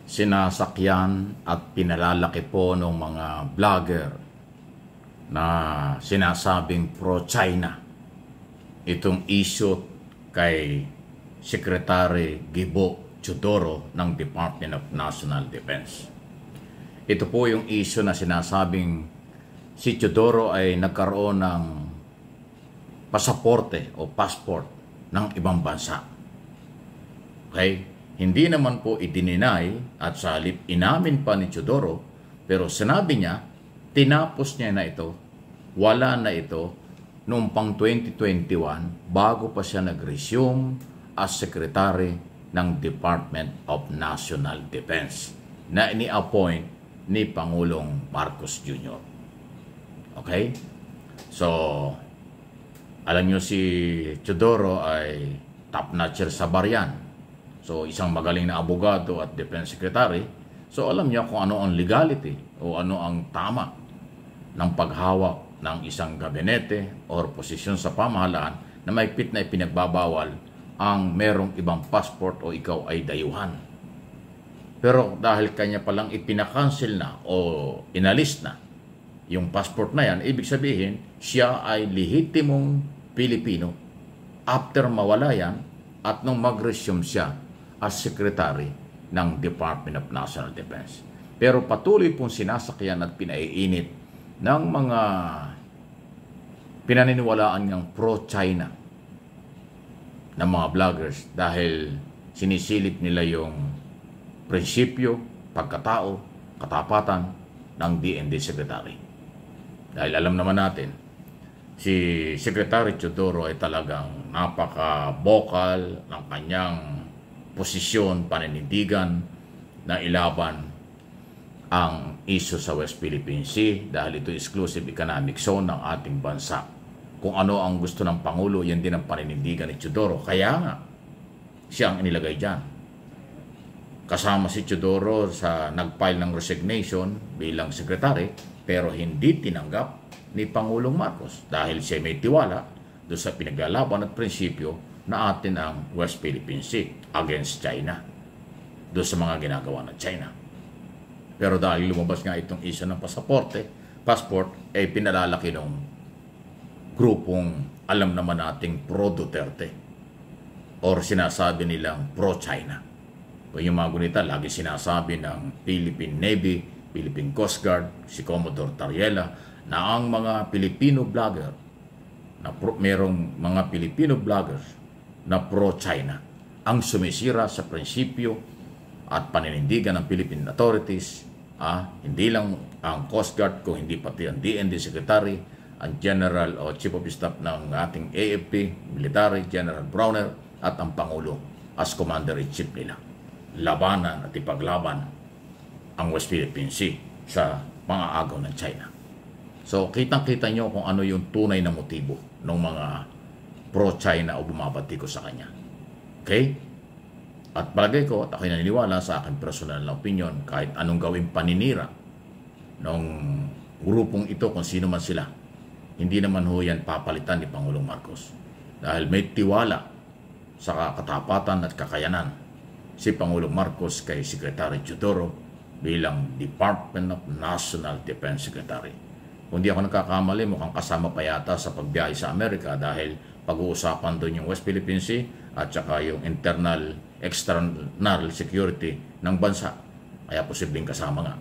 sinasakyan at pinalalaki po ng mga vlogger na sinasabing pro-China itong issue kay Secretary Gibo Teodoro ng Department of National Defense. Ito po yung issue na sinasabing si Teodoro ay nagkaroon ng pasaporte o passport ng ibang bansa. Okay? Hindi naman po idininay at sa halip inamin pa ni Teodoro, pero sinabi niya, tinapos niya na ito, wala na ito, noong pang 2021 bago pa siya nag-resume as Secretary ng Department of National Defense na ini-appoint ni Pangulong Marcos Jr. Okay? So, alam nyo si Teodoro ay top-notcher sa baryan. So, isang magaling na abogado at defense secretary. So, alam niya kung ano ang legality o ano ang tama ng paghawak ng isang gabinete or posisyon sa pamahalaan na mahigpit na ipinagbabawal ang merong ibang passport o ikaw ay dayuhan. Pero dahil kanya palang ipinakancel na o inalis na yung passport na yan, ibig sabihin, siya ay lehitimong Pilipino after mawala yan at nung mag-resume siya as Secretary ng Department of National Defense. Pero patuloy pong sinasakyan at pinaiinit ng mga pinaniniwalaan ng pro-China ng mga vloggers dahil sinisilip nila yung prinsipyo, pagkatao, katapatan ng DND Secretary. Dahil alam naman natin, si Secretary Teodoro ay talagang napaka-vocal ng kanyang posisyon, paninindigan na ilaban ang issue sa West Philippine Sea dahil ito exclusive economic zone ng ating bansa. Kung ano ang gusto ng Pangulo, yan din ang paninindigan ni Teodoro. Kaya nga, siya ang inilagay dyan. Kasama si Teodoro sa nag-file ng resignation bilang sekretary, pero hindi tinanggap ni Pangulong Marcos dahil siya may tiwala doon sa pinaglalaban at prinsipyo na atin ang West Philippine Sea against China doon sa mga ginagawa ng China. Pero dahil lumabas nga itong issue ng passport, ay pinalalaki ng grupong alam naman nating pro-Duterte or sinasabi nilang pro-China. O yung mga gunita, lagi sinasabi ng Philippine Navy, Philippine Coast Guard, si Commodore Tariela, na ang mga Filipino vlogger, merong mga Filipino vloggers na pro-China ang sumisira sa prinsipyo at paninindigan ng Philippine authorities, hindi lang ang Coast Guard, kung hindi pati ang DND Secretary, ang General o Chief of Staff ng ating AFP, Military, General Browner, at ang Pangulo as Commander-in-Chief nila. Labanan at ipaglaban ang West Philippine Sea sa mga agaw ng China. So, kitang-kita nyo kung ano yung tunay na motibo ng mga pro-China o bumabati ko sa kanya. Okay? At palagay ko, at ako'y naniniwala sa aking personal na opinion, kahit anong gawing paninira ng grupong ito, kung sino man sila, hindi naman ho yan papalitan ni Pangulong Marcos. Dahil may tiwala sa katapatan at kakayanan si Pangulong Marcos kay Secretary Teodoro bilang Department of National Defense Secretary. Kung di ako nagkakamali, mukhang kasama pa yata sa pagbiyahe sa Amerika dahil pag-uusapan doon yung West Philippine Sea at saka yung internal, external security ng bansa. Kaya posibleng kasama nga.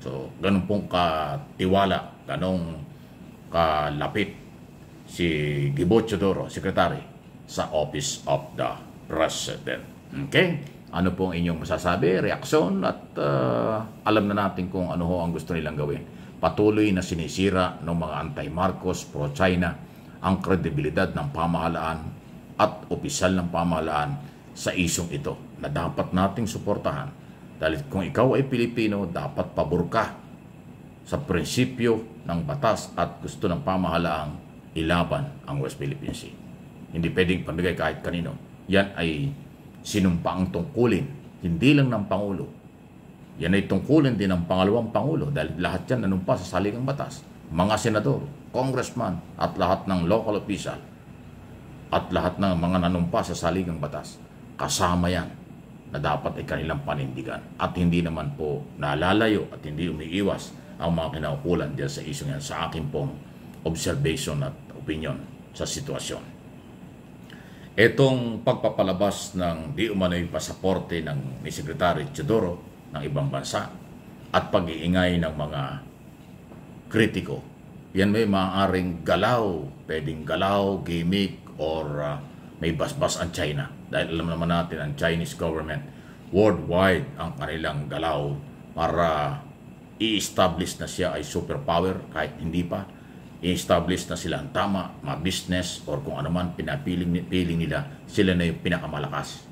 So, ganun pong katiwala, ganun kalapit si Gibo Teodoro, Secretary, sa Office of the President. Okay? Ano pong inyong masasabi, reaksyon, at alam na natin kung ano ho ang gusto nilang gawin. Patuloy na sinisira ng mga anti-Marcos, pro-China, ang kredibilidad ng pamahalaan at opisyal ng pamahalaan sa isyong ito na dapat nating suportahan. Dahil kung ikaw ay Pilipino, dapat pabor ka sa prinsipyo ng batas at gusto ng pamahalaang ilaban ang West Philippine Sea. Hindi pwedeng pamigay kahit kanino. Yan ay sinumpaang tungkulin, hindi lang ng Pangulo. Yan ay tungkulin din ng pangalawang Pangulo dahil lahat yan nanumpa sa saligang batas. Mga senador, congressman, at lahat ng local official, at lahat ng mga nanumpa sa saligang batas. Kasama yan na dapat ay kanilang panindigan. At hindi naman po nalalayo at hindi umiiwas ang mga kinaukulan diyan sa isyong yan sa aking pong observation at opinion sa sitwasyon. Itong pagpapalabas ng di umano'y pasaporte ni Secretary Teodoro ng ibang bansa at pag-iingay ng mga kritiko, yan may maaaring galaw, pwedeng galaw, gimmick, or may basbas ang China. Dahil alam naman natin ang Chinese government, worldwide ang kanilang galaw para i-establish na siya ay superpower kahit hindi pa. I-establish na sila ang tama, ma-business, or kung ano man pinapiling nila, sila na yung pinakamalakas.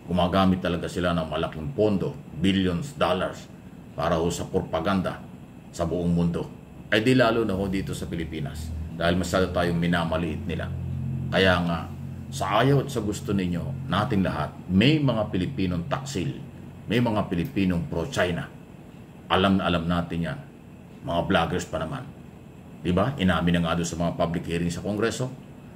Gumagamit talaga sila ng malaking pondo, billions dollars, para ho sa propaganda sa buong mundo. Ay di lalo na ho dito sa Pilipinas, dahil masyado tayong minamaliit nila. Kaya nga, sa ayaw at sa gusto ninyo, nating lahat, may mga Pilipinong taksil, may mga Pilipinong pro-China. Alam na alam natin yan. Mga vloggers pa naman. Diba? Inamin na nga doon sa mga public hearing sa Kongreso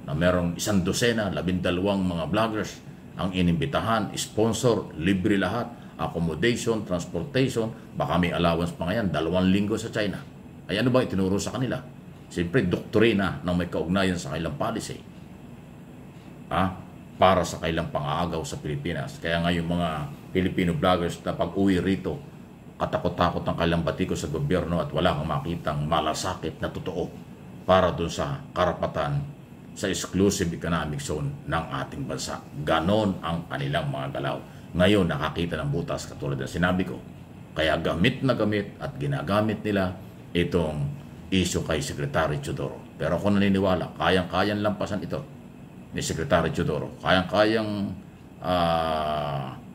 na merong 112, 12 mga vloggers ang inimbitahan, sponsor, libre lahat, accommodation, transportation, baka may allowance pa ngayon, 2 linggo sa China. Ay ano ba itinuro sa kanila? Siyempre, doktrina na may kaugnayan sa kailang policy. Para sa kailang pang-aagaw sa Pilipinas. Kaya nga yung mga Filipino vloggers na pag-uwi rito, katakot-takot ang kailang batiko sa gobyerno at wala kang makitang malasakit na totoo para dun sa karapatan sa exclusive economic zone ng ating bansa. Ganon ang kanilang mga galaw. Ngayon, nakakita ng butas katulad ng sinabi ko. Kaya gamit na gamit at ginagamit nila itong issue kay Secretary Teodoro. Pero ako naniniwala, kayang-kayang lampasan ito ni Secretary Teodoro. Kayang-kayang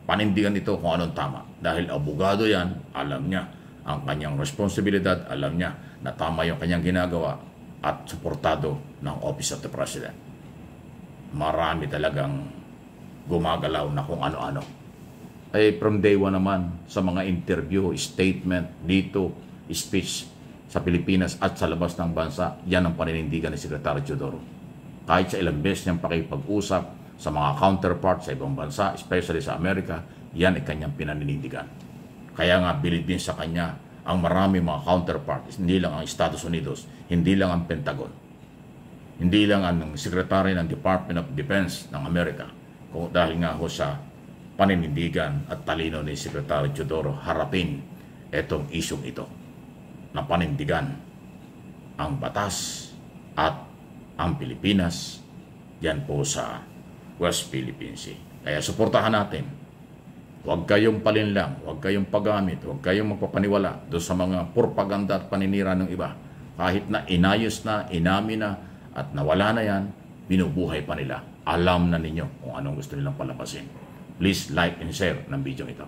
panindigan ito kung anong tama. Dahil abogado yan, alam niya ang kanyang responsibilidad, alam niya na tama yung kanyang ginagawa at suportado ng Office of the President. Marami talagang gumagalaw na kung ano-ano. Ay from day one naman sa mga interview, statement, dito, speech sa Pilipinas at sa labas ng bansa, yan ang paninindigan ni Secretary Teodoro. Kahit sa ilang beses niyang pakipag-usap sa mga counterparts sa ibang bansa, especially sa Amerika, yan ay kanyang pinaninindigan. Kaya nga, bilid din sa kanya ang marami mga counterparts, hindi lang ang Estados Unidos, hindi lang ang Pentagon, hindi lang ang Secretary ng Department of Defense ng Amerika, dahil nga ho sa paninindigan at talino ni Secretary Teodoro harapin itong isyong ito na panindigan ang batas at ang Pilipinas yan po sa West Philippine Sea. Kaya suportahan natin. Huwag kayong palinlang, huwag kayong paggamit, huwag kayong magpapaniwala doon sa mga propaganda at paninira ng iba. Kahit na inayos na, inamin na, at nawala na yan, binubuhay pa nila. Alam na ninyo kung anong gusto nilang palabasin. Please like and share ng video ito.